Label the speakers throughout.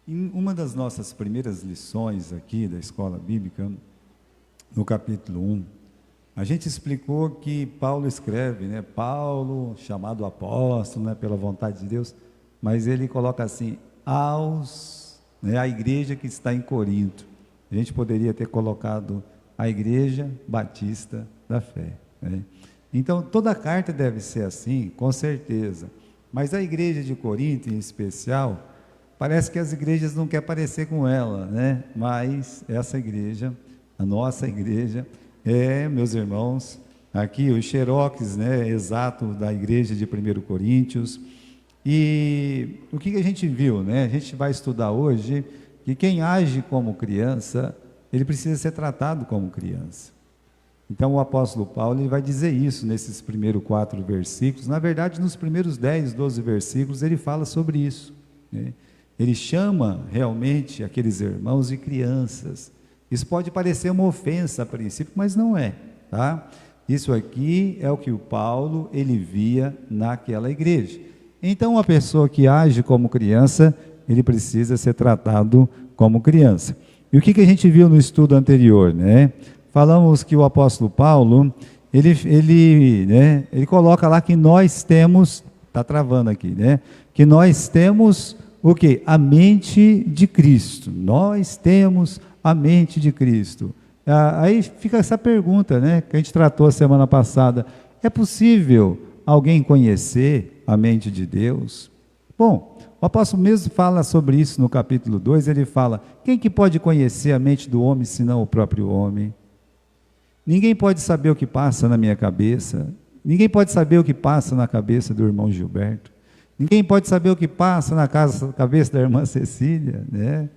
Speaker 1: Em uma das nossas primeiras lições aqui da Escola Bíblica, no capítulo 1, a gente explicou que Paulo escreve, né? Paulo, chamado apóstolo, né? Pela vontade de Deus, mas ele coloca assim, a igreja que está em Corinto. A gente poderia ter colocado a Igreja Batista da Fé, né? Então, toda a carta deve ser assim, com certeza. Mas a igreja de Corinto, em especial, parece que as igrejas não querem parecer com ela, né? Mas essa igreja, a nossa igreja, meus irmãos, aqui o xerox, né, exato da igreja de 1 Coríntios. E o que a gente viu, né? A gente vai estudar hoje que quem age como criança, ele precisa ser tratado como criança. Então o apóstolo Paulo ele vai dizer isso nesses primeiros 4 versículos. Na verdade, nos primeiros 10, 12 versículos, ele fala sobre isso, né? Ele chama realmente aqueles irmãos de crianças. Isso pode parecer uma ofensa a princípio, mas não é, tá? Isso aqui é o que o Paulo ele via naquela igreja. Então, uma pessoa que age como criança, ele precisa ser tratado como criança. E o que a gente viu no estudo anterior, né? Falamos que o apóstolo Paulo, ele coloca lá que nós temos, está travando aqui, né? Que nós temos o quê? A mente de Cristo. Nós temos a mente de Cristo. Aí fica essa pergunta, né? Que a gente tratou a semana passada. É possível alguém conhecer a mente de Deus? Bom, o apóstolo mesmo fala sobre isso no capítulo 2, ele fala, quem que pode conhecer a mente do homem, senão o próprio homem? Ninguém pode saber o que passa na minha cabeça, ninguém pode saber o que passa na cabeça do irmão Gilberto, ninguém pode saber o que passa na cabeça da irmã Cecília, né?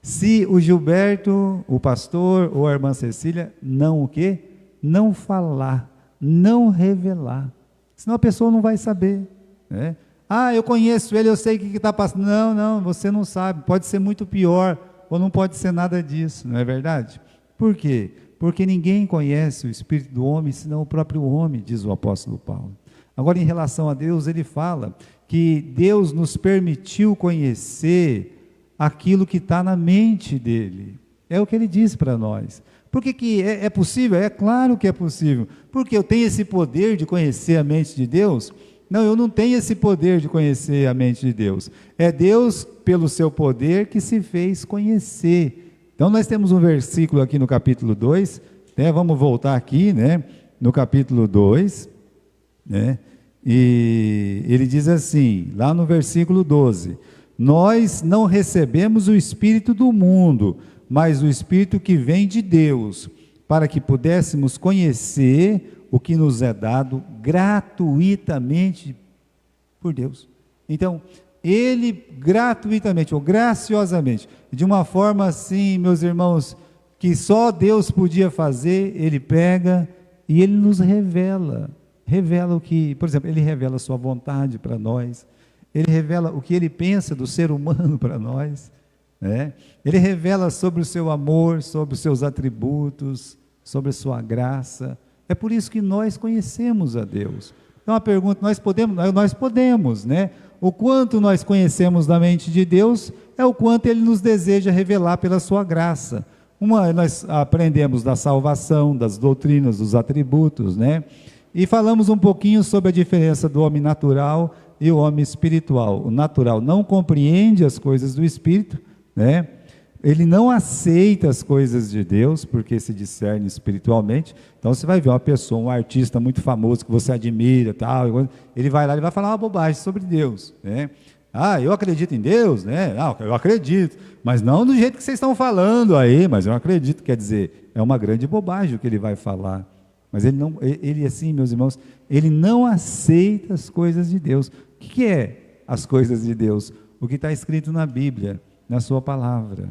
Speaker 1: Se o Gilberto, o pastor ou a irmã Cecília, não o quê? Não falar, não revelar, senão a pessoa não vai saber, né? Ah, eu conheço ele, eu sei o que está passando. Não, você não sabe, pode ser muito pior, ou não pode ser nada disso, não é verdade? Por quê? Porque ninguém conhece o espírito do homem, senão o próprio homem, diz o apóstolo Paulo. Agora, em relação a Deus, ele fala que Deus nos permitiu conhecer aquilo que está na mente dele. É o que ele diz para nós. Por que é possível? É claro que é possível. Porque eu tenho esse poder de conhecer a mente de Deus? Não, eu não tenho esse poder de conhecer a mente de Deus. É Deus, pelo seu poder, que se fez conhecer. Então, nós temos um versículo aqui no capítulo 2, né? Vamos voltar aqui, né? No capítulo 2, né? E ele diz assim, lá no versículo 12, nós não recebemos o Espírito do mundo, mas o Espírito que vem de Deus, para que pudéssemos conhecer o que nos é dado gratuitamente por Deus. Então, ele gratuitamente, ou graciosamente, de uma forma assim, meus irmãos, que só Deus podia fazer, ele pega e ele nos revela o que, por exemplo, ele revela a sua vontade para nós, ele revela o que ele pensa do ser humano para nós, né? Ele revela sobre o seu amor, sobre os seus atributos, sobre a sua graça. É por isso que nós conhecemos a Deus. Então a pergunta, nós podemos, né? O quanto nós conhecemos da mente de Deus é o quanto Ele nos deseja revelar pela sua graça. Nós aprendemos da salvação, das doutrinas, dos atributos, né? E falamos um pouquinho sobre a diferença do homem natural e o homem espiritual. O natural não compreende as coisas do Espírito, né? Ele não aceita as coisas de Deus, porque se discerne espiritualmente. Então você vai ver uma pessoa, um artista muito famoso que você admira, tal, ele vai lá e vai falar uma bobagem sobre Deus, né? Ah, eu acredito em Deus, né? Não, eu acredito, mas não do jeito que vocês estão falando aí, mas eu acredito, quer dizer, é uma grande bobagem o que ele vai falar. Mas ele assim, meus irmãos, ele não aceita as coisas de Deus. O que é as coisas de Deus? O que está escrito na Bíblia, na sua palavra.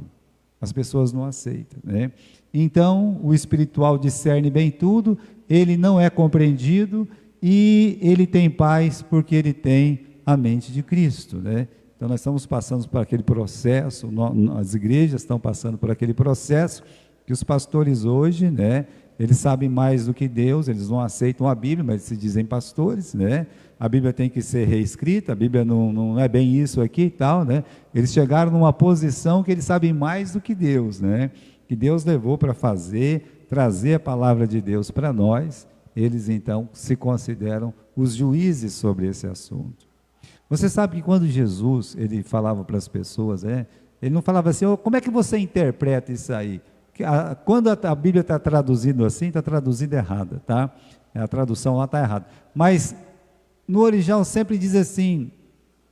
Speaker 1: As pessoas não aceitam, né? Então, o espiritual discerne bem tudo, ele não é compreendido e ele tem paz porque ele tem a mente de Cristo, né? Então, nós estamos passando por aquele processo, as igrejas estão passando por aquele processo que os pastores hoje, né? Eles sabem mais do que Deus, eles não aceitam a Bíblia, mas se dizem pastores, né? A Bíblia tem que ser reescrita, a Bíblia não é bem isso aqui e tal, né? Eles chegaram numa posição que eles sabem mais do que Deus, né? Que Deus levou para trazer a palavra de Deus para nós. Eles então se consideram os juízes sobre esse assunto. Você sabe que quando Jesus ele falava para as pessoas, ele não falava assim, como é que você interpreta isso aí? Quando a Bíblia está traduzindo assim, está traduzida errada, tá? A tradução lá está errada. Mas no original sempre diz assim,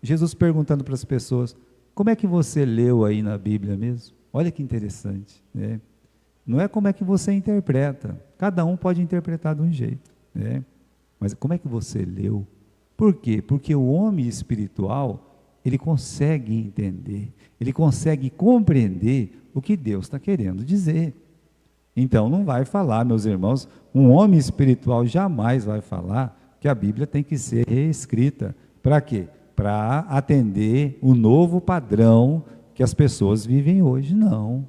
Speaker 1: Jesus perguntando para as pessoas, como é que você leu aí na Bíblia mesmo? Olha que interessante, né? Não é como é que você interpreta, cada um pode interpretar de um jeito, né? Mas como é que você leu? Por quê? Porque o homem espiritual, ele consegue entender, ele consegue compreender o que Deus está querendo dizer. Então não vai falar, meus irmãos, um homem espiritual jamais vai falar que a Bíblia tem que ser reescrita. Para quê? Para atender o novo padrão que as pessoas vivem hoje, não.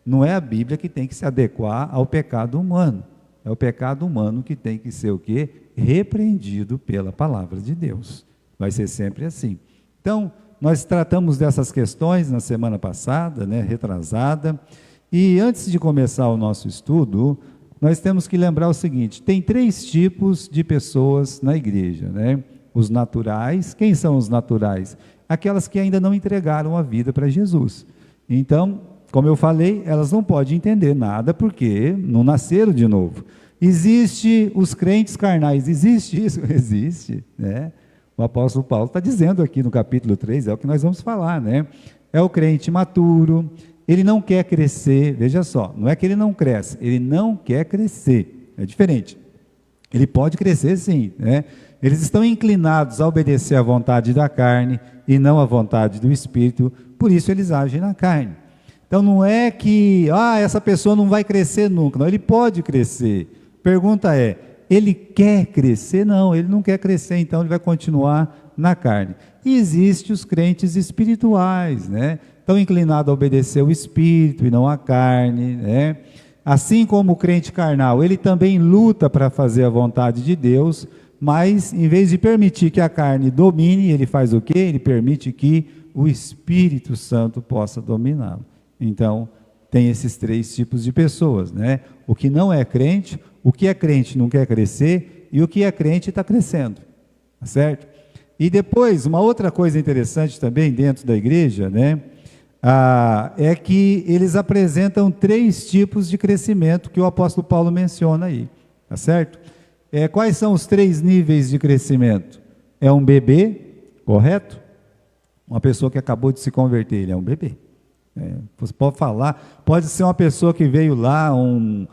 Speaker 1: Não é a Bíblia que tem que se adequar ao pecado humano. É o pecado humano que tem que ser o quê? Repreendido pela palavra de Deus. Vai ser sempre assim. Então, nós tratamos dessas questões na semana passada, retrasada, e antes de começar o nosso estudo, nós temos que lembrar o seguinte, tem 3 tipos de pessoas na igreja, Os naturais, quem são os naturais? Aquelas que ainda não entregaram a vida para Jesus. Então, como eu falei, elas não podem entender nada porque não nasceram de novo. Existe os crentes carnais, existe isso? Existe, O apóstolo Paulo está dizendo aqui no capítulo 3, é o que nós vamos falar, É o crente maturo, ele não quer crescer, veja só, não é que ele não cresce, ele não quer crescer, é diferente. Ele pode crescer sim, Eles estão inclinados a obedecer à vontade da carne e não à vontade do Espírito, por isso eles agem na carne. Então não é que, essa pessoa não vai crescer nunca, não, ele pode crescer. Pergunta é, ele quer crescer? Não, ele não quer crescer, então ele vai continuar na carne. E existem os crentes espirituais, Estão inclinados a obedecer o Espírito e não a carne, Assim como o crente carnal, ele também luta para fazer a vontade de Deus, mas em vez de permitir que a carne domine, ele faz o quê? Ele permite que o Espírito Santo possa dominá-lo. Então, tem esses 3 tipos de pessoas, O que não é crente, o que é crente não quer crescer, e o que é crente está crescendo, tá certo? E depois, uma outra coisa interessante também dentro da igreja, é que eles apresentam 3 tipos de crescimento que o apóstolo Paulo menciona aí, tá certo? Quais são os 3 níveis de crescimento? É um bebê, correto? Uma pessoa que acabou de se converter, ele é um bebê. Você pode falar, pode ser uma pessoa que veio lá, um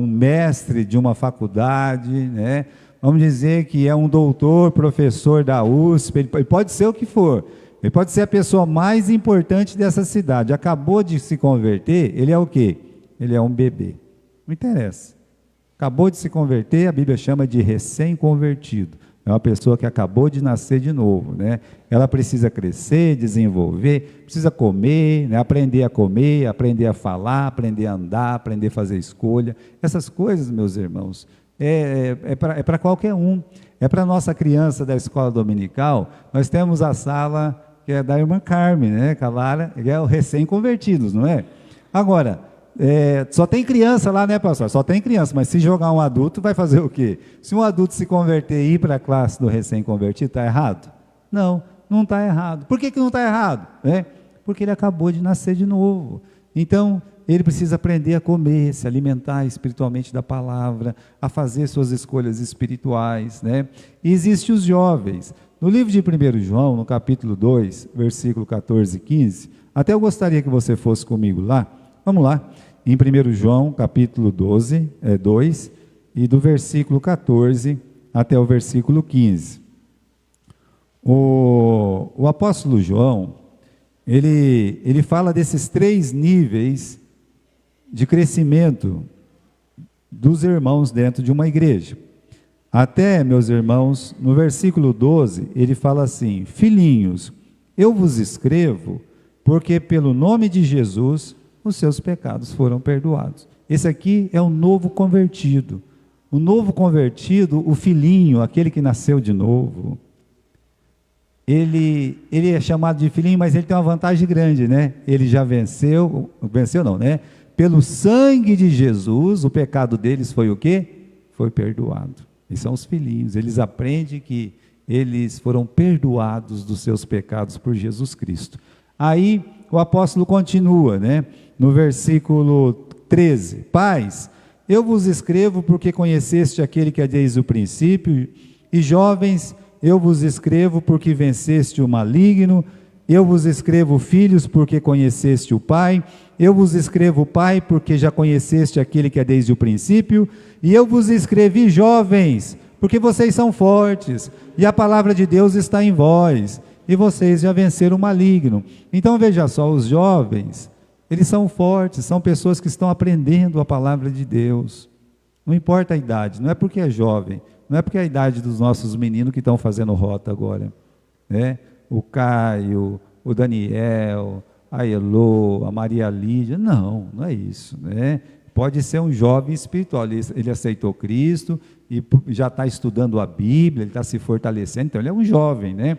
Speaker 1: mestre de uma faculdade, Vamos dizer que é um doutor, professor da USP, ele pode ser o que for. Ele pode ser a pessoa mais importante dessa cidade. Acabou de se converter, ele é o quê? Ele é um bebê. Não interessa. Acabou de se converter, a Bíblia chama de recém-convertido. É uma pessoa que acabou de nascer de novo, Ela precisa crescer, desenvolver, precisa comer, aprender a comer, aprender a falar, aprender a andar, aprender a fazer escolha. Essas coisas, meus irmãos, é para qualquer um. É para a nossa criança da escola dominical, nós temos a sala que é da irmã Carmen, que a Lara, que é o recém-convertidos, não é? Agora, só tem criança lá, pastor? Só tem criança, mas se jogar um adulto, vai fazer o quê? Se um adulto se converter e ir para a classe do recém-convertido, está errado? Não, não está errado. Por que não está errado? Porque ele acabou de nascer de novo. Então, ele precisa aprender a comer, se alimentar espiritualmente da palavra, a fazer suas escolhas espirituais, E existem os jovens. No livro de 1 João, no capítulo 2, versículo 14 e 15, até eu gostaria que você fosse comigo lá. Vamos lá. Em 1 João, capítulo 2, e do versículo 14 até o versículo 15. O apóstolo João, ele fala desses 3 níveis de crescimento dos irmãos dentro de uma igreja. Até, meus irmãos, no versículo 12, ele fala assim: filhinhos, eu vos escrevo porque pelo nome de Jesus os seus pecados foram perdoados. Esse aqui é o novo convertido. O novo convertido, o filhinho, aquele que nasceu de novo, ele é chamado de filhinho, mas ele tem uma vantagem grande, né? Ele já venceu não, né? Pelo sangue de Jesus, o pecado deles foi o quê? Foi perdoado. E são os filhinhos, eles aprendem que eles foram perdoados dos seus pecados por Jesus Cristo. Aí o apóstolo continua, né? No versículo 13: Pais, eu vos escrevo porque conheceste aquele que é desde o princípio, e jovens, eu vos escrevo porque venceste o maligno. Eu vos escrevo, filhos, porque conheceste o Pai. Eu vos escrevo, Pai, porque já conheceste aquele que é desde o princípio. E eu vos escrevi, jovens, porque vocês são fortes, e a palavra de Deus está em vós, e vocês já venceram o maligno. Então veja só, os jovens, eles são fortes, são pessoas que estão aprendendo a palavra de Deus. Não importa a idade, não é porque é jovem, não é porque é a idade dos nossos meninos que estão fazendo rota agora, né? O Caio, o Daniel, a Elô, a Maria Lídia, não é isso, né? Pode ser um jovem espiritual, ele aceitou Cristo e já está estudando a Bíblia, ele está se fortalecendo, então ele é um jovem, né?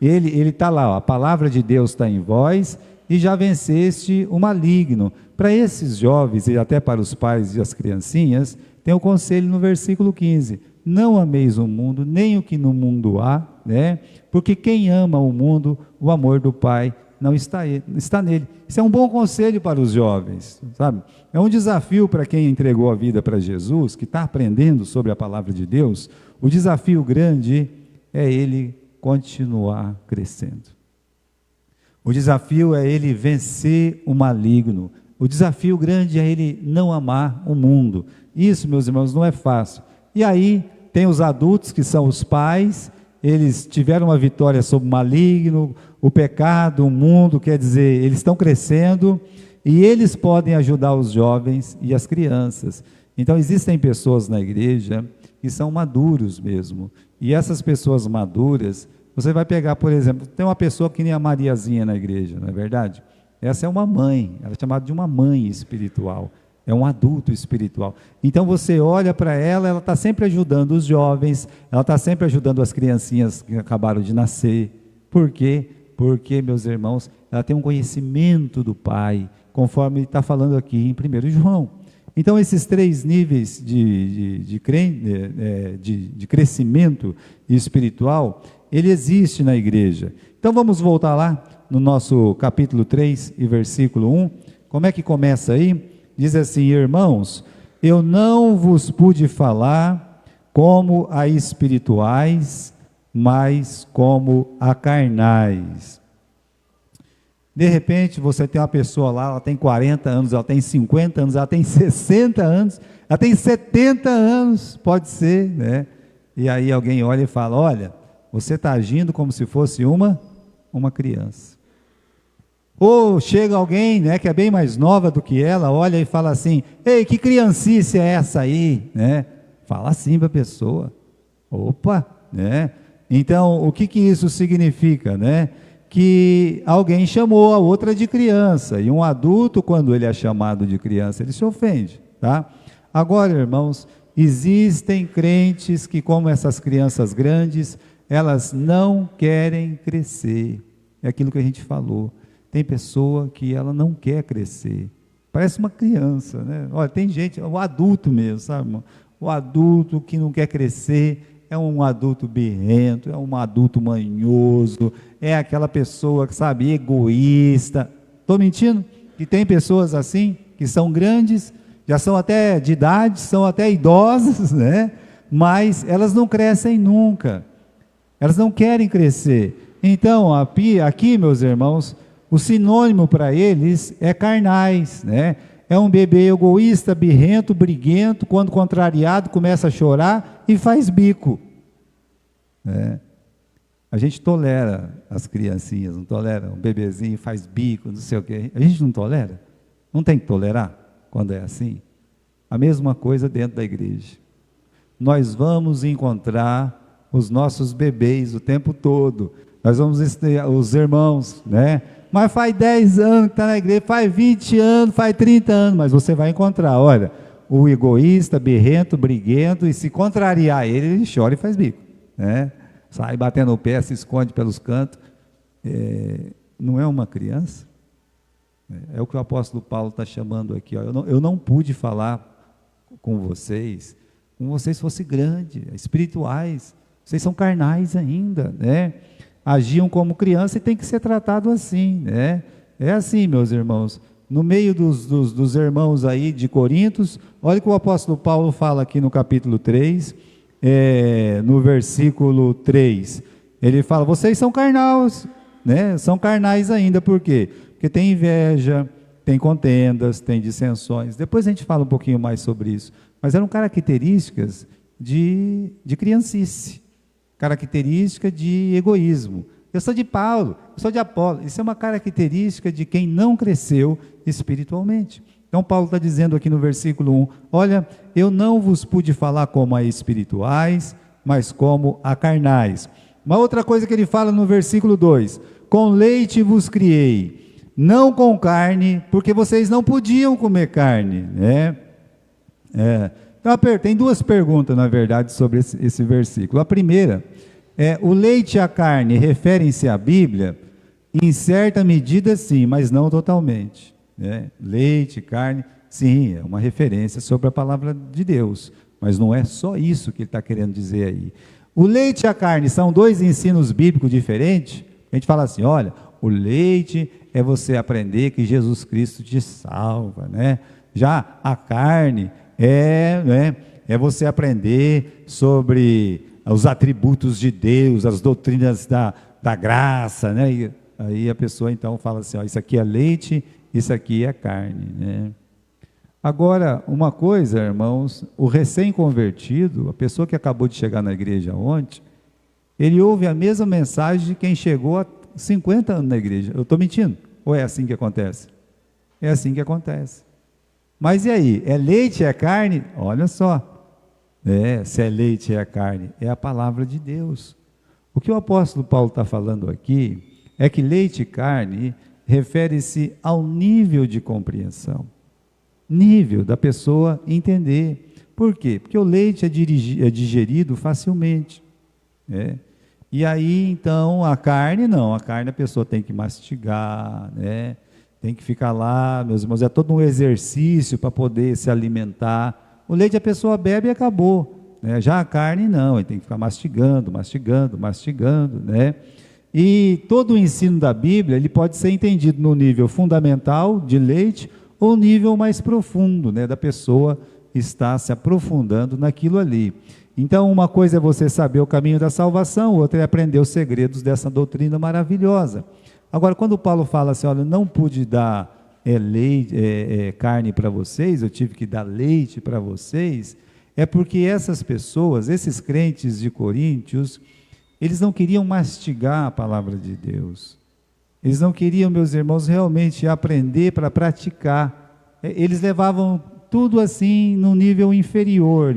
Speaker 1: Ele está lá, ó, a palavra de Deus está em vós e já venceste o maligno. Para esses jovens e até para os pais e as criancinhas, tem o conselho no versículo 15: não ameis o mundo, nem o que no mundo há, né? Porque quem ama o mundo, o amor do Pai não está nele. Isso é um bom conselho para os jovens, sabe? É um desafio para quem entregou a vida para Jesus, que está aprendendo sobre a palavra de Deus. O desafio grande é ele continuar crescendo. O desafio é ele vencer o maligno. O desafio grande é ele não amar o mundo. Isso, meus irmãos, não é fácil. E aí tem os adultos, que são os pais. Eles tiveram uma vitória sobre o maligno, o pecado, o mundo, quer dizer, eles estão crescendo e eles podem ajudar os jovens e as crianças. Então existem pessoas na igreja que são maduros mesmo, e essas pessoas maduras, você vai pegar, por exemplo, tem uma pessoa que nem a Mariazinha na igreja, não é verdade? Essa é uma mãe, ela é chamada de uma mãe espiritual. É um adulto espiritual. Então você olha para ela, ela está sempre ajudando os jovens, ela está sempre ajudando as criancinhas que acabaram de nascer. Por quê? Porque, meus irmãos, ela tem um conhecimento do Pai, conforme está falando aqui em 1 João. Então esses 3 níveis de crescimento espiritual, ele existe na igreja. Então vamos voltar lá no nosso capítulo 3 e versículo 1. Como é que começa aí? Diz assim: irmãos, eu não vos pude falar como a espirituais, mas como a carnais. De repente você tem uma pessoa lá, ela tem 40 anos, ela tem 50 anos, ela tem 60 anos, ela tem 70 anos, pode ser, né? E aí alguém olha e fala: olha, você está agindo como se fosse uma criança. Ou chega alguém, né, que é bem mais nova do que ela, olha e fala assim: ei, que criancice é essa aí, né? Fala assim para a pessoa. Opa, né? Então, o que isso significa, né? Que alguém chamou a outra de criança, e um adulto, quando ele é chamado de criança, ele se ofende, tá? Agora, irmãos, existem crentes que, como essas crianças grandes, elas não querem crescer. É aquilo que a gente falou. Tem pessoa que ela não quer crescer, parece uma criança, né? Olha, tem gente, o adulto mesmo, sabe, irmão? O adulto que não quer crescer é um adulto birrento, é um adulto manhoso, é aquela pessoa que, sabe, egoísta. Estou mentindo? Que tem pessoas assim, que são grandes, já são até de idade, são até idosas, né? Mas elas não crescem nunca, elas não querem crescer. Então, aqui, meus irmãos, o sinônimo para eles é carnais, né? É um bebê egoísta, birrento, briguento, quando contrariado começa a chorar e faz bico, né? A gente tolera as criancinhas, não tolera? Um bebezinho faz bico, não sei o quê. A gente não tolera? Não tem que tolerar quando é assim? A mesma coisa dentro da igreja. Nós vamos encontrar os nossos bebês o tempo todo. nós vamos os irmãos, né? Mas faz 10 anos que está na igreja, faz 20 anos, faz 30 anos, mas você vai encontrar, olha, o egoísta, birrento, briguento, e se contrariar ele, ele chora e faz bico, né? Sai batendo o pé, se esconde pelos cantos. Não é uma criança? É o que o apóstolo Paulo está chamando aqui. Ó. Eu não pude falar com vocês, como vocês fossem grandes, espirituais. Vocês são carnais ainda, né? Agiam como criança e tem que ser tratado assim, né? É assim, meus irmãos. No meio dos irmãos aí de Corintos, olha o que o apóstolo Paulo fala aqui no capítulo 3, no versículo 3. Ele fala, vocês são carnais, né? São carnais ainda, por quê? Porque tem inveja, tem contendas, tem dissensões. Depois a gente fala um pouquinho mais sobre isso. Mas eram características de criancice, característica de egoísmo. Eu sou de Paulo, eu sou de Apolo. Isso é uma característica de quem não cresceu espiritualmente. Então Paulo está dizendo aqui no versículo 1, olha, eu não vos pude falar como a espirituais, mas como a carnais. Uma outra coisa que ele fala no versículo 2, com leite vos criei, não com carne, porque vocês não podiam comer carne, né? Então, tem duas perguntas, na verdade, sobre esse versículo. A primeira o leite e a carne referem-se à Bíblia? Em certa medida, sim, mas não totalmente. Né? Leite, carne, sim, é uma referência sobre a palavra de Deus, mas não é só isso que ele está querendo dizer aí. O leite e a carne são dois ensinos bíblicos diferentes? A gente fala assim, olha, o leite é você aprender que Jesus Cristo te salva, né? Já a carne é você aprender sobre os atributos de Deus, as doutrinas da graça, né? E aí a pessoa então fala assim, ó, isso aqui é leite, isso aqui é carne, né? Agora, uma coisa, irmãos, o recém-convertido, a pessoa que acabou de chegar na igreja ontem, ele ouve a mesma mensagem de quem chegou há 50 anos na igreja. Eu estou mentindo? Ou é assim que acontece? É assim que acontece. Mas e aí, é leite, é carne? Olha só, se é leite, é carne, é a palavra de Deus. O que o apóstolo Paulo está falando aqui, é que leite e carne refere-se ao nível de compreensão, nível da pessoa entender. Por quê? Porque o leite é digerido facilmente, e aí então a carne não, a carne a pessoa tem que mastigar, tem que ficar lá, meus irmãos, é todo um exercício para poder se alimentar. O leite a pessoa bebe e acabou, já a carne não, ele tem que ficar mastigando, né? E todo o ensino da Bíblia, ele pode ser entendido no nível fundamental de leite, ou nível mais profundo, da pessoa estar se aprofundando naquilo ali. Então, uma coisa é você saber o caminho da salvação, outra é aprender os segredos dessa doutrina maravilhosa. Agora, quando Paulo fala assim, olha, não pude dar carne para vocês, eu tive que dar leite para vocês, é porque essas pessoas, esses crentes de Coríntios, eles não queriam mastigar a palavra de Deus. Eles não queriam, meus irmãos, realmente aprender para praticar. Eles levavam tudo assim num nível inferior,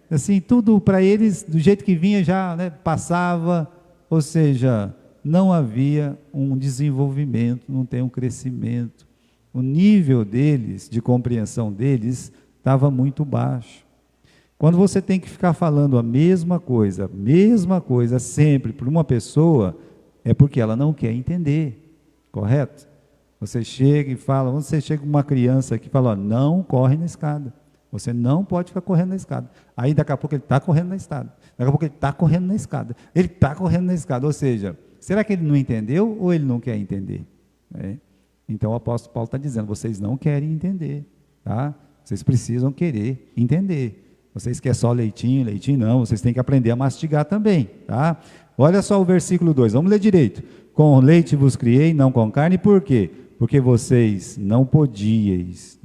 Speaker 1: Assim, tudo para eles, do jeito que vinha já, passava, ou seja, não havia um desenvolvimento, não tem um crescimento. O nível deles, de compreensão deles, estava muito baixo. Quando você tem que ficar falando a mesma coisa sempre para uma pessoa, é porque ela não quer entender, correto? Você chega e fala, você chega com uma criança aqui e fala, ó, não corre na escada, você não pode ficar correndo na escada. Aí daqui a pouco ele está correndo na escada, daqui a pouco ele está correndo na escada, ele está correndo na escada, ou seja, será que ele não entendeu ou ele não quer entender? Então o apóstolo Paulo está dizendo, vocês não querem entender, tá? Vocês precisam querer entender. Vocês querem só leitinho não, vocês têm que aprender a mastigar também, tá? Olha só o versículo 2, vamos ler direito. Com leite vos criei, não com carne, por quê? Porque vocês não podíeis,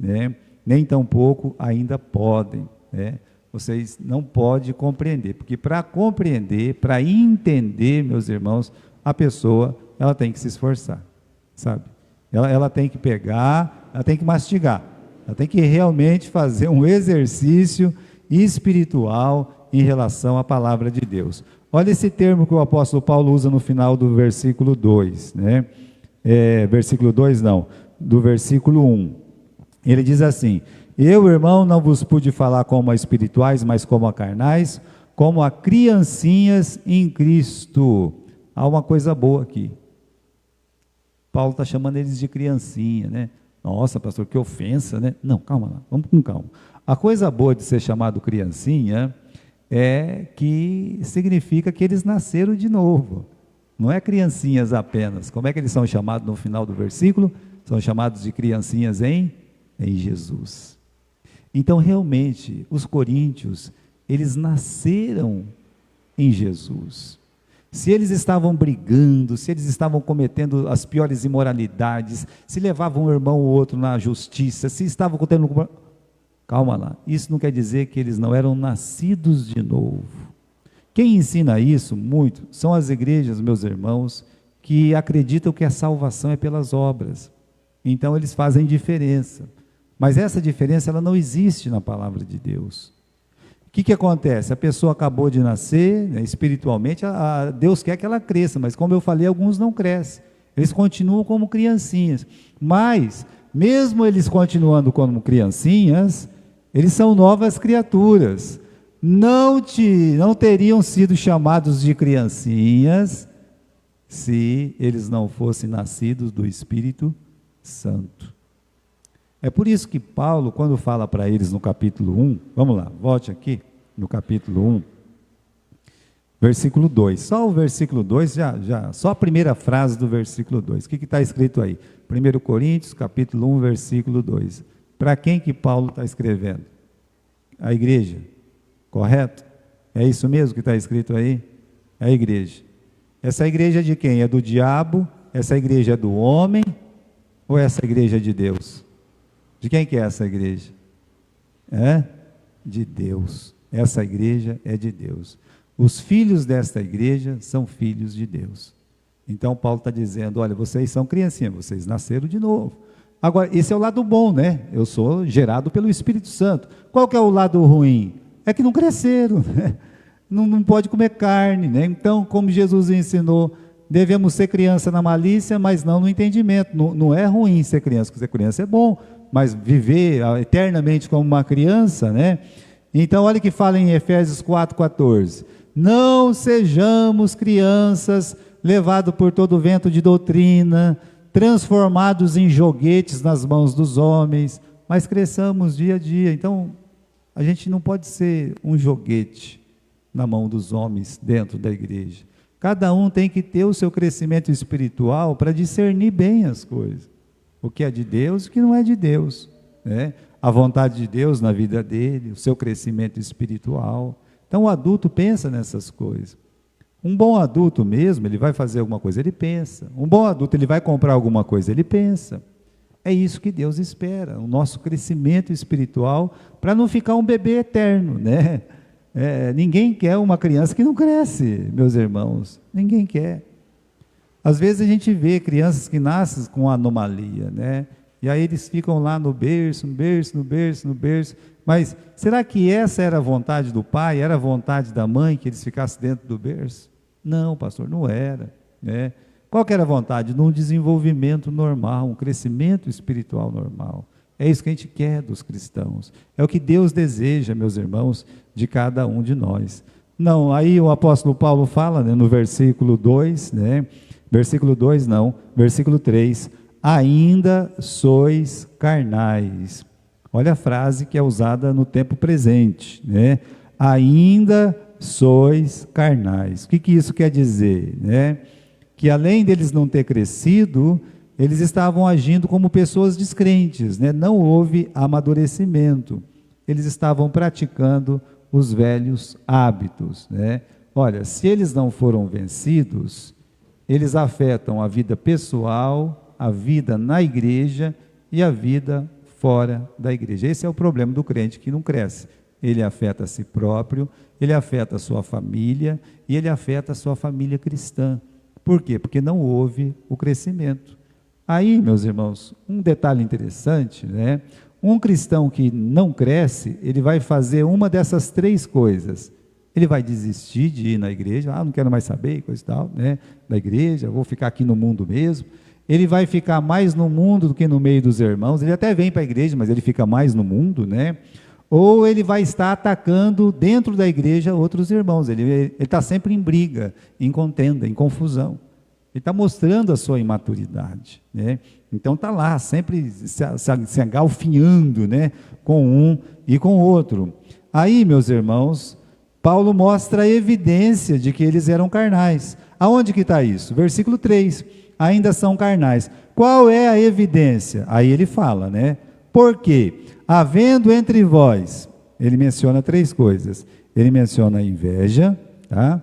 Speaker 1: nem tampouco ainda podem, Vocês não podem compreender, porque para compreender, para entender, meus irmãos, a pessoa, ela tem que se esforçar, sabe? Ela tem que pegar, ela tem que mastigar, ela tem que realmente fazer um exercício espiritual em relação à palavra de Deus. Olha esse termo que o apóstolo Paulo usa no final do versículo 2, né? Versículo 2 não, do versículo 1. Ele diz assim: eu, irmão, não vos pude falar como a espirituais, mas como a carnais, como a criancinhas em Cristo. Há uma coisa boa aqui. Paulo está chamando eles de criancinha, né? Nossa, pastor, que ofensa, né? Não, calma lá, vamos com calma. A coisa boa de ser chamado criancinha é que significa que eles nasceram de novo. Não é criancinhas apenas. Como é que eles são chamados no final do versículo? São chamados de criancinhas em Jesus. Então, realmente, os coríntios, eles nasceram em Jesus. Se eles estavam brigando, se eles estavam cometendo as piores imoralidades, se levavam um irmão ou outro na justiça, se estavam cometendo... Calma lá, isso não quer dizer que eles não eram nascidos de novo. Quem ensina isso muito são as igrejas, meus irmãos, que acreditam que a salvação é pelas obras. Então eles fazem diferença. Mas essa diferença ela não existe na palavra de Deus. O que acontece? A pessoa acabou de nascer, né, espiritualmente, Deus quer que ela cresça, mas como eu falei, alguns não crescem. Eles continuam como criancinhas. Mas, mesmo eles continuando como criancinhas, eles são novas criaturas. Não teriam sido chamados de criancinhas se eles não fossem nascidos do Espírito Santo. É por isso que Paulo, quando fala para eles no capítulo 1, vamos lá, volte aqui, no capítulo 1, versículo 2, só o versículo 2, só a primeira frase do versículo 2, o que está escrito aí? 1 Coríntios, capítulo 1, versículo 2, para quem que Paulo está escrevendo? A igreja, correto? É isso mesmo que está escrito aí? É a igreja. Essa igreja é de quem? É do diabo? Essa igreja é do homem? Ou essa igreja é de Deus? De quem que é essa igreja? De Deus. Essa igreja é de Deus. Os filhos desta igreja são filhos de Deus. Então Paulo está dizendo, olha, vocês são criancinhas, vocês nasceram de novo. Agora, esse é o lado bom, né? Eu sou gerado pelo Espírito Santo. Qual que é o lado ruim? É que não cresceram, né? Não pode comer carne, né? Então, como Jesus ensinou, devemos ser criança na malícia, mas não no entendimento. Não é ruim ser criança é bom, mas viver eternamente como uma criança, né? Então, olha o que fala em Efésios 4,14. Não sejamos crianças, levados por todo vento de doutrina, transformados em joguetes nas mãos dos homens, mas cresçamos dia a dia. Então, a gente não pode ser um joguete na mão dos homens dentro da igreja. Cada um tem que ter o seu crescimento espiritual para discernir bem as coisas. O que é de Deus e o que não é de Deus, né? A vontade de Deus na vida dele, o seu crescimento espiritual. Então o adulto pensa nessas coisas. Um bom adulto mesmo, ele vai fazer alguma coisa, ele pensa. Um bom adulto, ele vai comprar alguma coisa, ele pensa. É isso que Deus espera, o nosso crescimento espiritual, para não ficar um bebê eterno, né? Ninguém quer uma criança que não cresce, meus irmãos. Ninguém quer. Às vezes a gente vê crianças que nascem com anomalia, né? E aí eles ficam lá no berço, mas será que essa era a vontade do pai, era a vontade da mãe que eles ficassem dentro do berço? Não, pastor, não era, né? Qual que era a vontade? Num desenvolvimento normal, um crescimento espiritual normal. É isso que a gente quer dos cristãos, é o que Deus deseja, meus irmãos, de cada um de nós. Não, aí o apóstolo Paulo fala, né, no versículo 2, né? Versículo 2 não, versículo 3, ainda sois carnais. Olha a frase que é usada no tempo presente, né? Ainda sois carnais. O que isso quer dizer, né? Que além deles não ter crescido, eles estavam agindo como pessoas descrentes, né? Não houve amadurecimento. Eles estavam praticando os velhos hábitos, né? Olha, se eles não foram vencidos, eles afetam a vida pessoal, a vida na igreja e a vida fora da igreja. Esse é o problema do crente que não cresce. Ele afeta a si próprio, ele afeta a sua família e ele afeta a sua família cristã. Por quê? Porque não houve o crescimento. Aí, meus irmãos, um detalhe interessante, né? Um cristão que não cresce, ele vai fazer uma dessas três coisas. ele vai desistir de ir na igreja, não quero mais saber, coisa e tal, né, da igreja, vou ficar aqui no mundo mesmo. Ele vai ficar mais no mundo do que no meio dos irmãos, ele até vem para a igreja, mas ele fica mais no mundo, né? Ou ele vai estar atacando dentro da igreja outros irmãos, ele está sempre em briga, em contenda, em confusão. Ele está mostrando a sua imaturidade, né? Então está lá, sempre se agalfinhando, né, com um e com o outro. Aí, meus irmãos, Paulo mostra a evidência de que eles eram carnais. Aonde que está isso? Versículo 3, ainda são carnais. Qual é a evidência? Aí ele fala, né? Porque, havendo entre vós, ele menciona 3 coisas. Ele menciona a inveja, tá?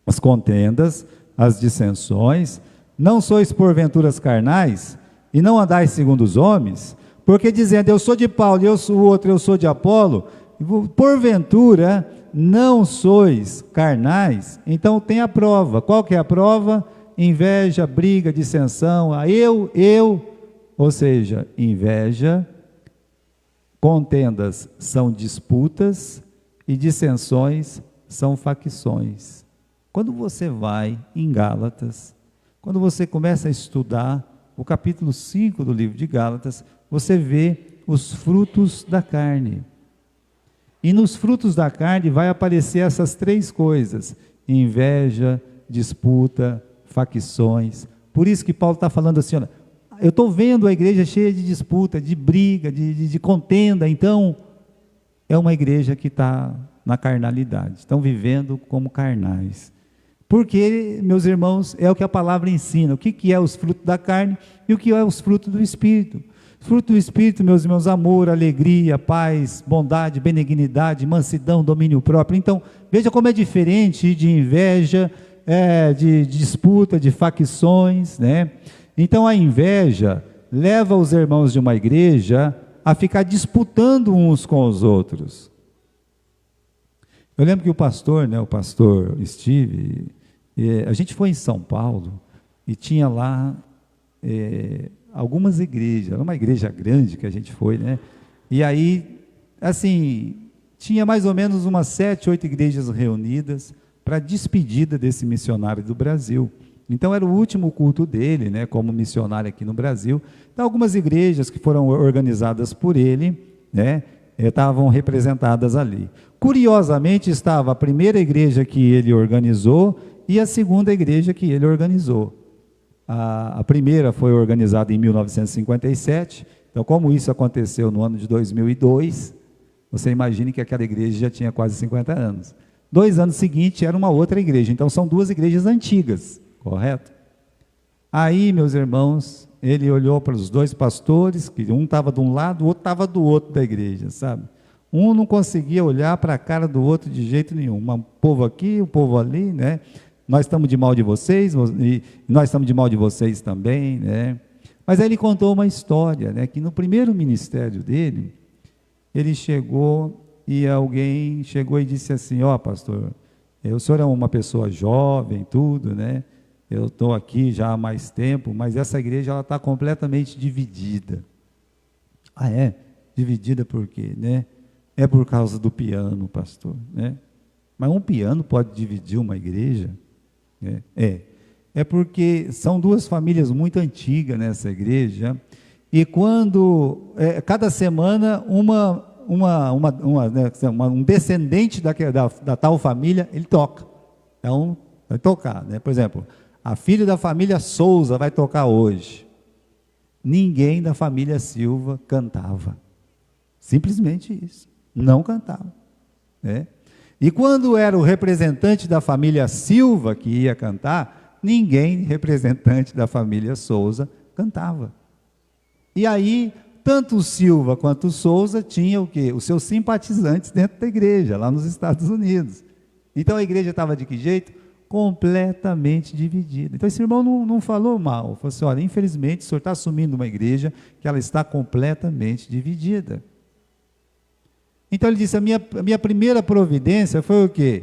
Speaker 1: As contendas, as dissensões. Não sois porventuras carnais, e não andais segundo os homens, porque dizendo, eu sou de Paulo, e eu sou o outro, eu sou de Apolo, porventura não sois carnais. Então tem a prova. Qual que é a prova? Inveja, briga, dissensão, ou seja, inveja, contendas são disputas e dissensões são facções. Quando você vai em Gálatas, quando você começa a estudar o capítulo 5 do livro de Gálatas, você vê os frutos da carne. E nos frutos da carne vai aparecer essas 3 coisas: inveja, disputa, facções. Por isso que Paulo está falando assim, olha, eu estou vendo a igreja cheia de disputa, de briga, de contenda. Então, é uma igreja que está na carnalidade, estão vivendo como carnais. Porque, meus irmãos, é o que a palavra ensina, o que é os frutos da carne e o que é os frutos do Espírito. Fruto do Espírito, meus irmãos, amor, alegria, paz, bondade, benignidade, mansidão, domínio próprio. Então, veja como é diferente de inveja, de disputa, de facções, né? Então, a inveja leva os irmãos de uma igreja a ficar disputando uns com os outros. Eu lembro que o pastor Steve, a gente foi em São Paulo e tinha lá algumas igrejas, era uma igreja grande que a gente foi, né? E aí, assim, tinha mais ou menos umas 7, 8 igrejas reunidas para a despedida desse missionário do Brasil. Então era o último culto dele, né, como missionário aqui no Brasil. Então, algumas igrejas que foram organizadas por ele, né, estavam representadas ali. Curiosamente, estava a primeira igreja que ele organizou e a segunda igreja que ele organizou. A primeira foi organizada em 1957, então como isso aconteceu no ano de 2002, você imagine que aquela igreja já tinha quase 50 anos. 2 anos seguintes era uma outra igreja, então são 2 igrejas antigas, correto? Aí, meus irmãos, ele olhou para os 2 pastores, que um estava de um lado, o outro estava do outro da igreja, sabe? Um não conseguia olhar para a cara do outro de jeito nenhum, um povo aqui, um povo ali, né? Nós estamos de mal de vocês, e nós estamos de mal de vocês também, né? Mas aí ele contou uma história, né? Que no primeiro ministério dele, ele chegou e alguém chegou e disse assim, pastor, o senhor é uma pessoa jovem, tudo, né? Eu estou aqui já há mais tempo, mas essa igreja ela está completamente dividida. Ah, é? Dividida por quê, né? É por causa do piano, pastor, né? Mas um piano pode dividir uma igreja? É porque são 2 famílias muito antigas nessa igreja, e quando, cada semana, um descendente da tal família, ele toca. Então, vai tocar, né? Por exemplo, a filha da família Souza vai tocar hoje. Ninguém da família Silva cantava. Simplesmente isso. Não cantava, né? E quando era o representante da família Silva que ia cantar, ninguém representante da família Souza cantava. E aí, tanto o Silva quanto o Souza tinham o quê? Os seus simpatizantes dentro da igreja, lá nos Estados Unidos. Então a igreja estava de que jeito? Completamente dividida. Então esse irmão não falou mal, falou assim, olha, infelizmente o senhor está assumindo uma igreja que ela está completamente dividida. Então ele disse, a minha primeira providência foi o quê?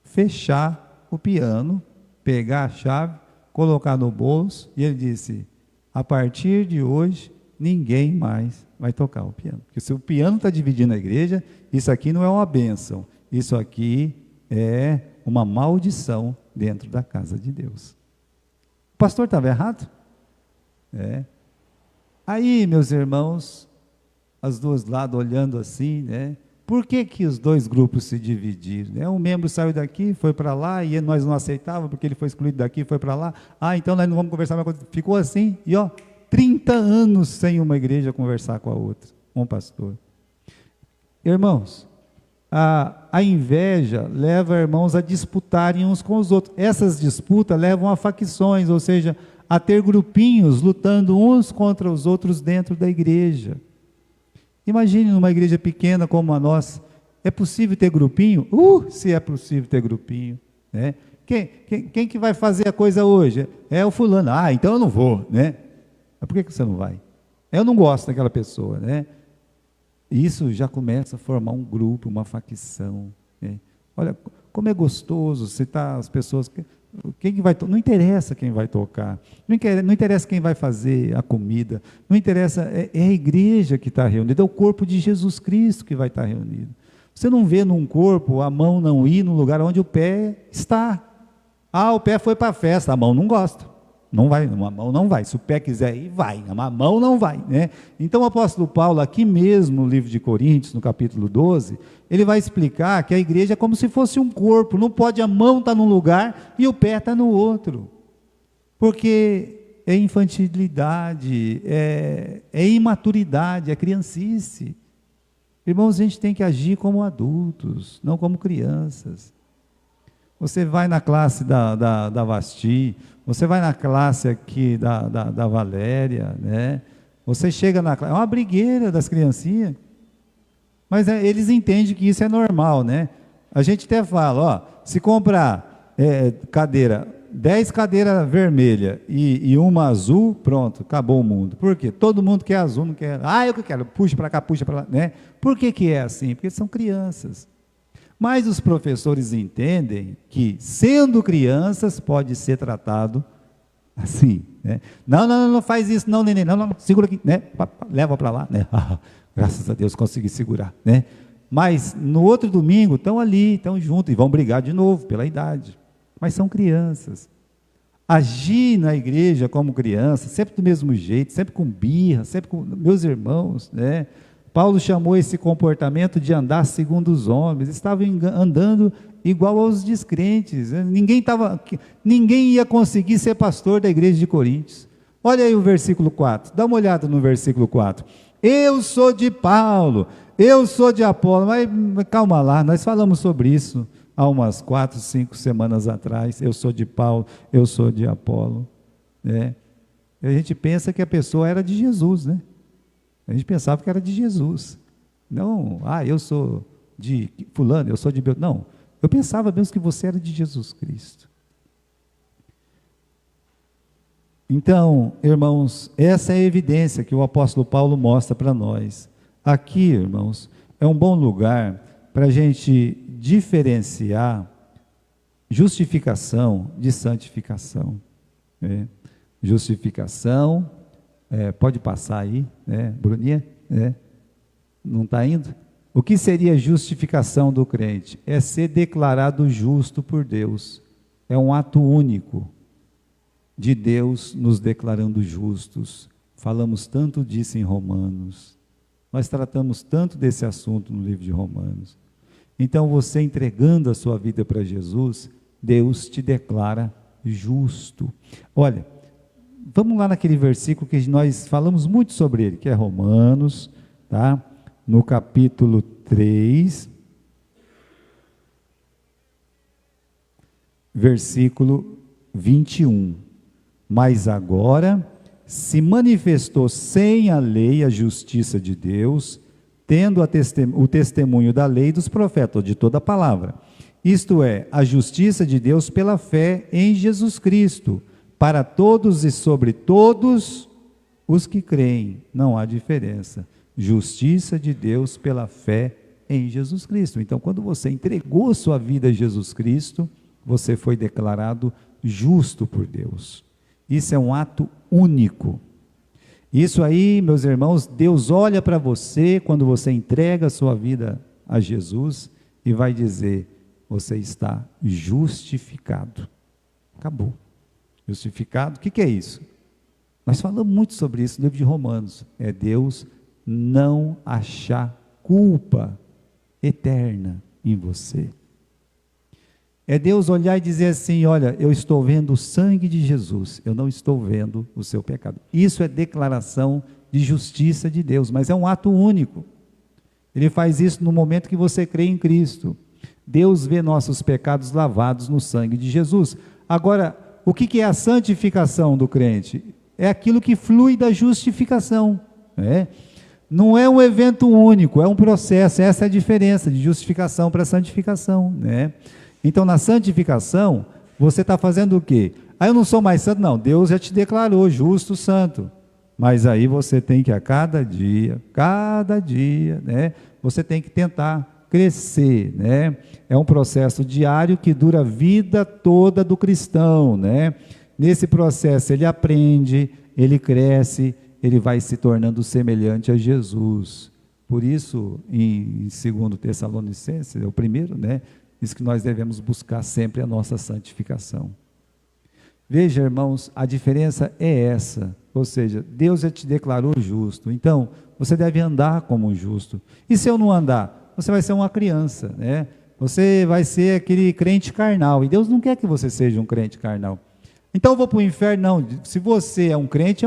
Speaker 1: Fechar o piano, pegar a chave, colocar no bolso, e ele disse, a partir de hoje, ninguém mais vai tocar o piano. Porque se o piano está dividindo a igreja, isso aqui não é uma bênção, isso aqui é uma maldição dentro da casa de Deus. O pastor estava errado? Aí, meus irmãos, as duas lados olhando assim, né? Por que que os dois grupos se dividiram? Né? Um membro saiu daqui, foi para lá, e nós não aceitávamos, porque ele foi excluído daqui, foi para lá. Então nós não vamos conversar mais. Ficou assim, e 30 anos sem uma igreja conversar com a outra, um pastor. Irmãos, a inveja leva irmãos a disputarem uns com os outros. Essas disputas levam a facções, ou seja, a ter grupinhos lutando uns contra os outros dentro da igreja. Imagine numa igreja pequena como a nossa, é possível ter grupinho? Se é possível ter grupinho, né? Quem que vai fazer a coisa hoje? É o fulano. Então eu não vou, né? Mas por que você não vai? Eu não gosto daquela pessoa, né? Isso já começa a formar um grupo, uma facção, né? Olha, como é gostoso citar as pessoas... Quem que vai não interessa quem vai tocar, não interessa quem vai fazer a comida, não interessa, é a igreja que está reunida, é o corpo de Jesus Cristo que vai estar reunido. Você não vê num corpo a mão não ir no lugar onde o pé está. O pé foi para a festa, a mão não gosta, não vai, a mão não vai, se o pé quiser ir, vai, a mão não vai, né? Então o apóstolo Paulo, aqui mesmo no livro de Coríntios, no capítulo 12, ele vai explicar que a igreja é como se fosse um corpo, não pode a mão estar num lugar e o pé estar no outro, porque é infantilidade, é imaturidade, é criancice. Irmãos, a gente tem que agir como adultos, não como crianças. Você vai na classe da Vasti, você vai na classe aqui da Valéria, né? Você chega na classe, é uma brigueira das criancinhas, mas eles entendem que isso é normal, né? A gente até fala, se comprar cadeira, 10 cadeiras vermelhas e uma azul, pronto, acabou o mundo. Por quê? Todo mundo quer azul, não quer, eu que quero, puxa para cá, puxa para lá, né? Por que é assim? Porque são crianças. Mas os professores entendem que, sendo crianças, pode ser tratado assim, né? Não faz isso, não, neném, não, segura aqui, né? Leva para lá, né? Graças a Deus consegui segurar, né? Mas no outro domingo estão ali, estão juntos e vão brigar de novo pela idade. Mas são crianças. Agir na igreja como criança, sempre do mesmo jeito, sempre com birra, sempre com meus irmãos, né? Paulo chamou esse comportamento de andar segundo os homens. Estavam andando igual aos descrentes. Ninguém ia conseguir ser pastor da igreja de Coríntios. Olha aí o versículo 4. Dá uma olhada no versículo 4. Eu sou de Paulo, eu sou de Apolo. Mas calma lá, nós falamos sobre isso há umas 4, 5 semanas atrás. Eu sou de Paulo, eu sou de Apolo, né? E a gente pensa que a pessoa era de Jesus, né? A gente pensava que era de Jesus. Não, eu sou de fulano, eu sou de... Não, eu pensava mesmo que você era de Jesus Cristo. Então, irmãos, essa é a evidência que o apóstolo Paulo mostra para nós. Aqui, irmãos, é um bom lugar para a gente diferenciar justificação de santificação. Né? Justificação... pode passar aí, né, Bruninha? Não está indo? O que seria justificação do crente? É ser declarado justo por Deus. É um ato único de Deus nos declarando justos. Falamos tanto disso em Romanos. Nós tratamos tanto desse assunto no livro de Romanos. Então, você entregando a sua vida para Jesus, Deus te declara justo. Olha, vamos lá naquele versículo que nós falamos muito sobre ele, que é Romanos, tá? No capítulo 3, versículo 21. Mas agora se manifestou sem a lei a justiça de Deus, tendo o testemunho da lei e dos profetas, de toda a palavra. Isto é, a justiça de Deus pela fé em Jesus Cristo, para todos e sobre todos os que creem, não há diferença. Justiça de Deus pela fé em Jesus Cristo. Então, quando você entregou sua vida a Jesus Cristo, você foi declarado justo por Deus. Isso é um ato único. Isso aí, meus irmãos, Deus olha para você quando você entrega a sua vida a Jesus, e vai dizer: você está justificado. Acabou. Justificado, o que é isso? Nós falamos muito sobre isso no livro de Romanos. É Deus não achar culpa eterna em você. É Deus olhar e dizer assim: olha, eu estou vendo o sangue de Jesus, eu não estou vendo o seu pecado. Isso é declaração de justiça de Deus, mas é um ato único. Ele faz isso no momento que você crê em Cristo. Deus vê nossos pecados lavados no sangue de Jesus. Agora, o que é a santificação do crente? É aquilo que flui da justificação, né? Não é um evento único, é um processo. Essa é a diferença de justificação para santificação, né? Então, na santificação, você está fazendo o quê? Eu não sou mais santo, não. Deus já te declarou justo, santo. Mas aí você tem que a cada dia, né? Você tem que tentar crescer, né? É um processo diário que dura a vida toda do cristão, né? Nesse processo ele aprende, ele cresce, ele vai se tornando semelhante a Jesus. Por isso, em 2 Tessalonicenses, é o primeiro, né? Diz que nós devemos buscar sempre a nossa santificação. Veja, irmãos, a diferença é essa, ou seja, Deus já te declarou justo, então você deve andar como um justo. E se eu não andar? Você vai ser uma criança, né? Você vai ser aquele crente carnal, e Deus não quer que você seja um crente carnal. Então eu vou para o inferno? Não, se você é um crente,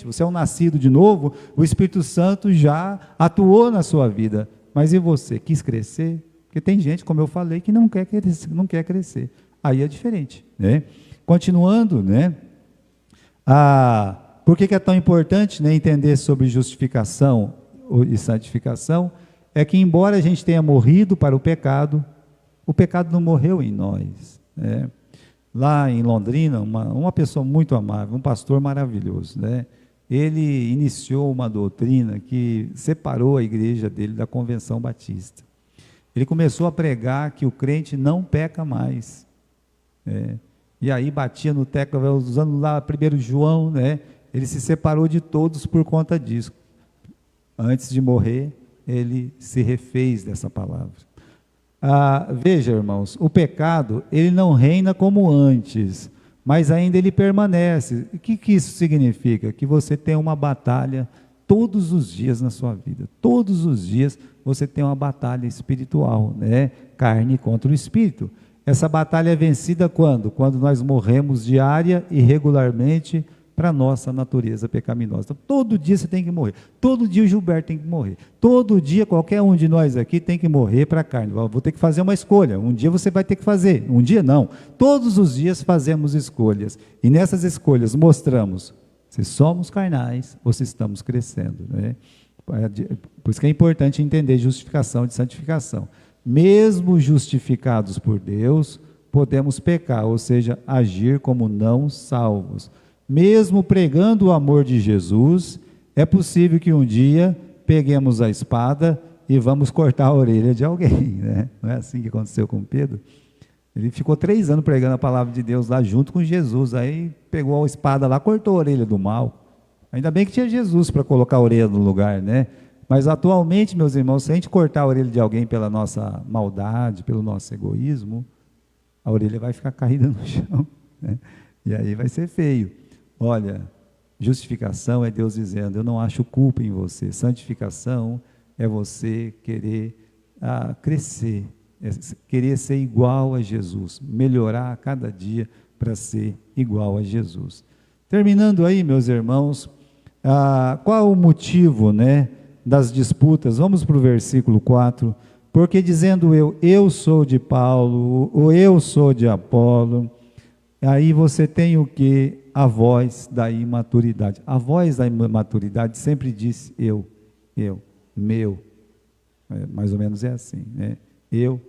Speaker 1: você é um nascido de novo, o Espírito Santo já atuou na sua vida, mas e você, quis crescer? Porque tem gente, como eu falei, que não quer crescer, aí é diferente, né? Continuando, né? Por que é tão importante, né, entender sobre justificação e santificação? É que embora a gente tenha morrido para o pecado não morreu em nós, né? Lá em Londrina, uma pessoa muito amável, um pastor maravilhoso, né? Ele iniciou uma doutrina que separou a igreja dele da Convenção Batista. Ele começou a pregar que o crente não peca mais, né? E aí batia no teclado, usando lá 1 João, né? Ele se separou de todos por conta disso. Antes de morrer, ele se refez dessa palavra. Veja, irmãos, o pecado, ele não reina como antes, mas ainda ele permanece. O que isso significa? Que você tem uma batalha todos os dias na sua vida. Todos os dias você tem uma batalha espiritual, né? Carne contra o espírito. Essa batalha é vencida quando? Quando nós morremos diária e regularmente para a nossa natureza pecaminosa. Então, todo dia você tem que morrer. Todo dia o Gilberto tem que morrer. Todo dia qualquer um de nós aqui tem que morrer para a carne. Vou ter que fazer uma escolha. Um dia você vai ter que fazer. Um dia não. Todos os dias fazemos escolhas. E nessas escolhas mostramos se somos carnais ou se estamos crescendo, né? Por isso que é importante entender justificação e santificação. Mesmo justificados por Deus, podemos pecar, ou seja, agir como não salvos. Mesmo pregando o amor de Jesus, é possível que um dia peguemos a espada e vamos cortar a orelha de alguém, né? Não é assim que aconteceu com Pedro? Ele ficou 3 anos pregando a palavra de Deus lá junto com Jesus, aí pegou a espada lá, cortou a orelha do mal. Ainda bem que tinha Jesus para colocar a orelha no lugar, né? Mas atualmente, meus irmãos, se a gente cortar a orelha de alguém pela nossa maldade, pelo nosso egoísmo, a orelha vai ficar caída no chão, né? E aí vai ser feio. Olha, justificação é Deus dizendo: eu não acho culpa em você. Santificação é você querer crescer, querer ser igual a Jesus, melhorar a cada dia para ser igual a Jesus. Terminando aí, meus irmãos, qual o motivo, né, das disputas? Vamos para o versículo 4. Porque dizendo eu sou de Paulo, ou eu sou de Apolo, aí você tem o que? A voz da imaturidade. A voz da imaturidade sempre diz eu, meu. Mais ou menos é assim, né?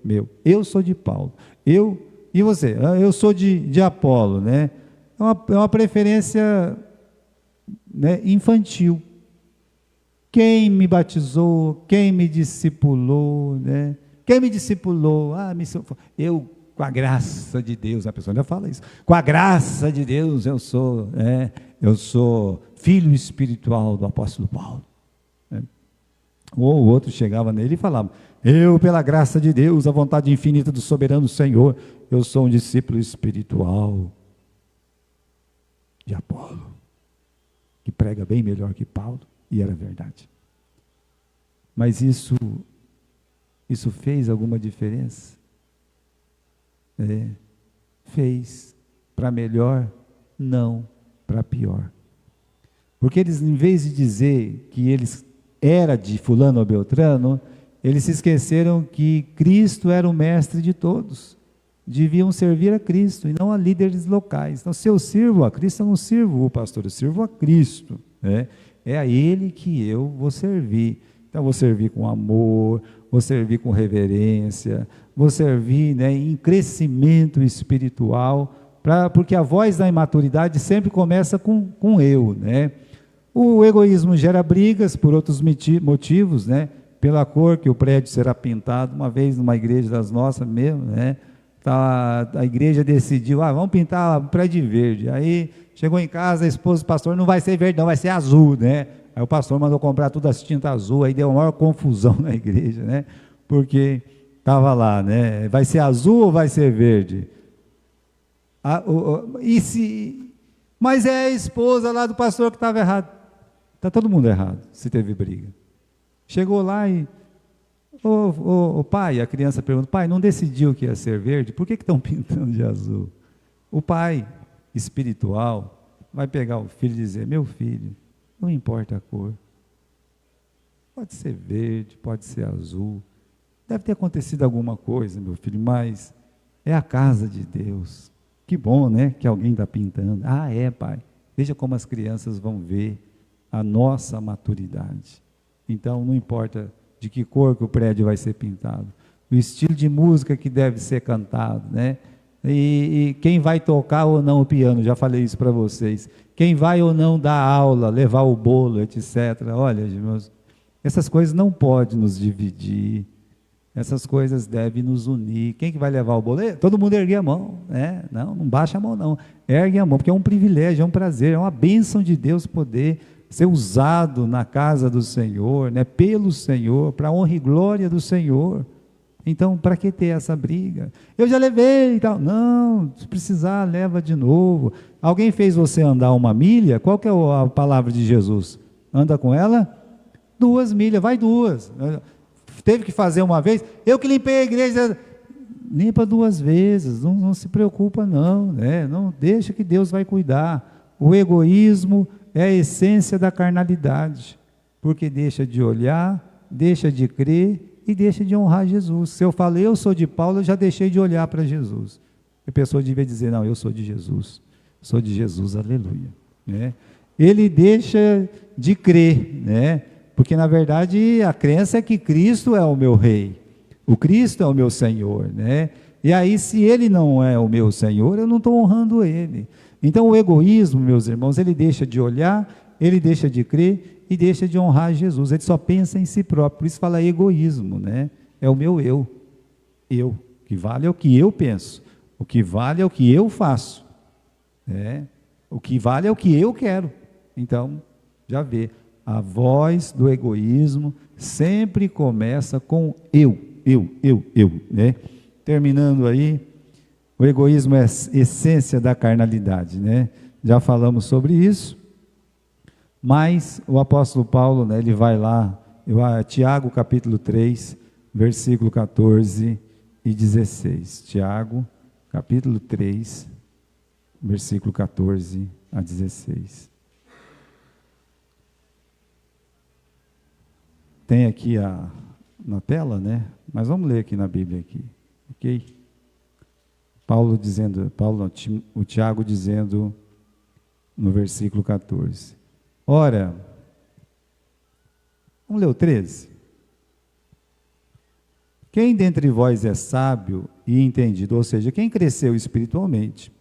Speaker 1: Meu. Eu sou de Paulo. E você? Eu sou de Apolo, né? É uma preferência, né, infantil. Quem me batizou, quem me discipulou, né? Quem me discipulou? Eu, com a graça de Deus, a pessoa ainda fala isso. Com a graça de Deus, eu sou filho espiritual do apóstolo Paulo, né? Ou o outro chegava nele e falava: eu, pela graça de Deus, a vontade infinita do soberano Senhor, eu sou um discípulo espiritual de Apolo, que prega bem melhor que Paulo, e era verdade. Mas isso fez alguma diferença? Fez. Para melhor? Não, para pior. Porque eles, em vez de dizer que eles era de fulano ou beltrano, eles se esqueceram que Cristo era o mestre de todos. Deviam servir a Cristo e não a líderes locais. Então, se eu sirvo a Cristo, eu não sirvo o pastor, eu sirvo a Cristo. É a Ele que eu vou servir. Então, vou servir com amor, vou servir com reverência, vou servir em crescimento espiritual, porque a voz da imaturidade sempre começa com eu. O egoísmo gera brigas por outros motivos, pela cor que o prédio será pintado. Uma vez numa igreja das nossas mesmo, a igreja decidiu, vamos pintar o prédio verde. Aí chegou em casa, a esposa do pastor: não vai ser verde não, vai ser azul, Aí o pastor mandou comprar todas as tintas azul, aí deu uma maior confusão na igreja, porque estava lá, vai ser azul ou vai ser verde? Mas é a esposa lá do pastor que estava errado. Está todo mundo errado, se teve briga. Chegou lá e, o pai, a criança pergunta: pai, não decidiu que ia ser verde? Por que estão pintando de azul? O pai espiritual vai pegar o filho e dizer: meu filho, não importa a cor, pode ser verde, pode ser azul, deve ter acontecido alguma coisa, meu filho, mas é a casa de Deus. Que bom, que alguém está pintando. Pai, veja como as crianças vão ver a nossa maturidade. Então, não importa de que cor que o prédio vai ser pintado, o estilo de música que deve ser cantado, e quem vai tocar ou não o piano, já falei isso para vocês, quem vai ou não dar aula, levar o bolo, etc. Olha, irmãos, essas coisas não podem nos dividir, essas coisas devem nos unir. Quem que vai levar o bolo? Todo mundo ergue a mão, não baixa a mão não, ergue a mão, porque é um privilégio, é um prazer, é uma bênção de Deus poder ser usado na casa do Senhor, pelo Senhor, para a honra e glória do Senhor. Então, para que ter essa briga? Eu já levei e tal. Não, se precisar, leva de novo. Alguém fez você andar 1 milha? Qual que é a palavra de Jesus? Anda com ela 2 milhas, vai 2. Teve que fazer uma vez, eu que limpei a igreja, limpa 2 vezes, não se preocupa não, não deixa que Deus vai cuidar. O egoísmo é a essência da carnalidade, porque deixa de olhar, deixa de crer e deixa de honrar Jesus. Se eu falei eu sou de Paulo, eu já deixei de olhar para Jesus. A pessoa devia dizer: não, eu sou de Jesus, aleluia. Ele deixa de crer, porque na verdade a crença é que Cristo é o meu rei, o Cristo é o meu Senhor, e aí se ele não é o meu Senhor, eu não estou honrando ele. Então o egoísmo, meus irmãos, ele deixa de olhar, ele deixa de crer e deixa de honrar Jesus, ele só pensa em si próprio. Por isso fala egoísmo, é o meu eu, o que vale é o que eu penso, o que vale é o que eu faço, o que vale é o que eu quero. Então, já vê, a voz do egoísmo sempre começa com eu, Terminando aí, o egoísmo é a essência da carnalidade, Já falamos sobre isso, mas o apóstolo Paulo, ele vai lá, Tiago capítulo 3, versículo 14 e 16. Tiago capítulo 3, versículo 14 a 16. Tem aqui na tela, mas vamos ler aqui na Bíblia aqui, ok? O Tiago dizendo no versículo 14, ora, vamos ler o 13? Quem dentre vós é sábio e entendido, ou seja, quem cresceu espiritualmente,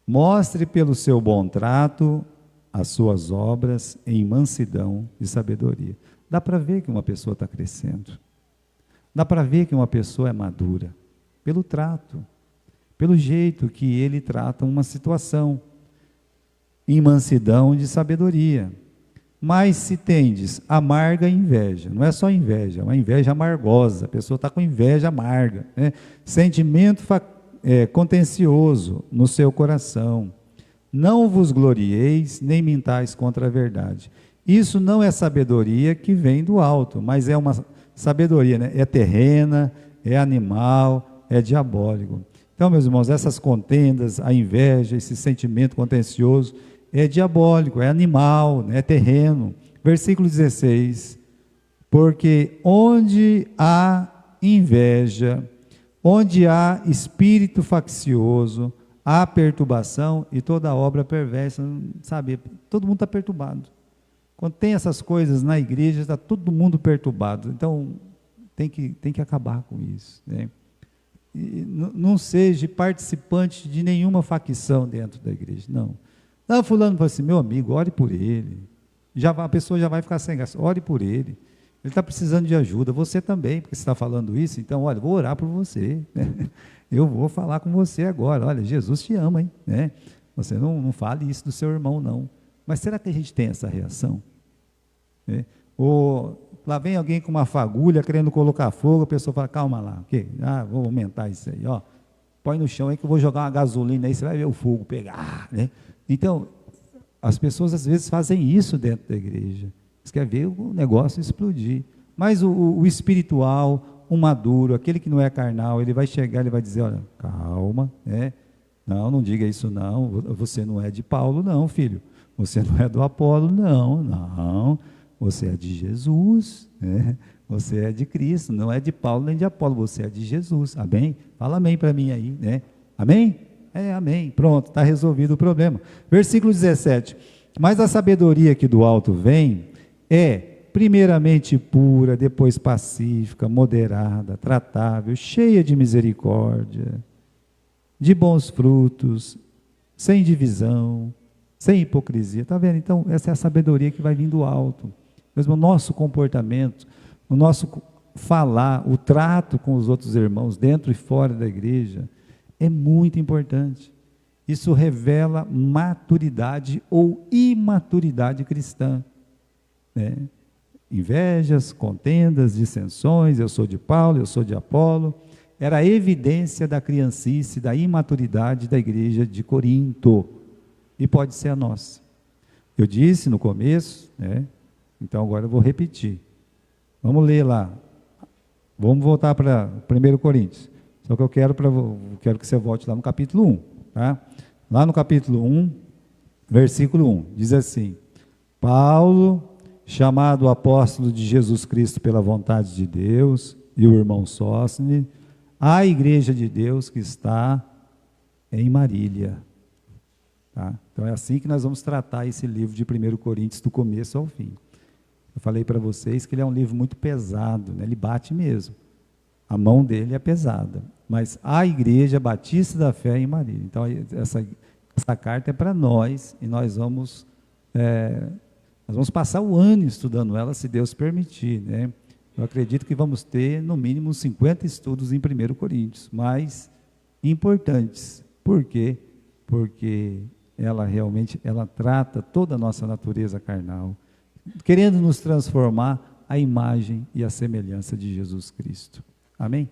Speaker 1: mostre pelo seu bom trato as suas obras em mansidão e sabedoria. Dá para ver que uma pessoa está crescendo, dá para ver que uma pessoa é madura, pelo trato, pelo jeito que ele trata uma situação, em mansidão de sabedoria. Mas se tendes amarga inveja, não é só inveja, é uma inveja amargosa, a pessoa está com inveja amarga, né? Sentimento contencioso no seu coração. Não vos glorieis, nem mintais contra a verdade. Isso não é sabedoria que vem do alto, mas é uma sabedoria, né? É terrena, é animal, é diabólico. Então, meus irmãos, essas contendas, a inveja, esse sentimento contencioso, é diabólico, é animal, né? É terreno. Versículo 16, porque onde há inveja, onde há espírito faccioso, há perturbação e toda obra perversa, sabe? Todo mundo está perturbado. Quando tem essas coisas na igreja, está todo mundo perturbado. Então, tem que acabar com isso, né? E não seja participante de nenhuma facção dentro da igreja, não. Não, fulano fala assim, meu amigo, ore por ele. A pessoa já vai ficar sem graça, ore por ele. Ele está precisando de ajuda, você também, porque você está falando isso, então, olha, vou orar por você, né? Eu vou falar com você agora, olha, Jesus te ama, hein? Né? Você não fale isso do seu irmão, não. Mas será que a gente tem essa reação? Né? Ou lá vem alguém com uma fagulha querendo colocar fogo, a pessoa fala, calma lá, okay? Vou aumentar isso aí, ó. Põe no chão aí que eu vou jogar uma gasolina aí, você vai ver o fogo pegar, né? Então, as pessoas às vezes fazem isso dentro da igreja. Você quer ver o negócio explodir. Mas o espiritual, o maduro, aquele que não é carnal, ele vai chegar, ele vai dizer, olha, calma, né? Não diga isso não, você não é de Paulo não, filho. Você não é do Apolo não. Você é de Jesus, né? Você é de Cristo, não é de Paulo nem de Apolo, você é de Jesus, amém? Fala amém para mim aí, né? Amém? Amém, pronto, está resolvido o problema. Versículo 17, mas a sabedoria que do alto vem é primeiramente pura, depois pacífica, moderada, tratável, cheia de misericórdia, de bons frutos, sem divisão, sem hipocrisia. Está vendo? Então, essa é a sabedoria que vai vir do alto. Mesmo o nosso comportamento, o nosso falar, o trato com os outros irmãos, dentro e fora da igreja, é muito importante. Isso revela maturidade ou imaturidade cristã, né? Invejas, contendas, dissensões, eu sou de Paulo, eu sou de Apolo, era a evidência da criancice, da imaturidade da igreja de Corinto, e pode ser a nossa. Eu disse no começo, né? Então agora eu vou repetir. Vamos ler lá. Vamos voltar para 1 Coríntios. Só que eu quero que você volte lá no capítulo 1. Tá? Lá no capítulo 1, versículo 1, diz assim: Paulo, chamado apóstolo de Jesus Cristo pela vontade de Deus, e o irmão Sóstenes, à igreja de Deus que está em Marília. Tá? Então é assim que nós vamos tratar esse livro de 1 Coríntios do começo ao fim. Eu falei para vocês que ele é um livro muito pesado, né? Ele bate mesmo. A mão dele é pesada. Mas a Igreja Batista da Fé em Marília. Então essa carta é para nós e nós vamos passar o ano estudando ela, se Deus permitir, né? Eu acredito que vamos ter no mínimo 50 estudos em 1 Coríntios, mas importantes. Por quê? Porque ela realmente trata toda a nossa natureza carnal, querendo nos transformar à imagem e à semelhança de Jesus Cristo. Amém?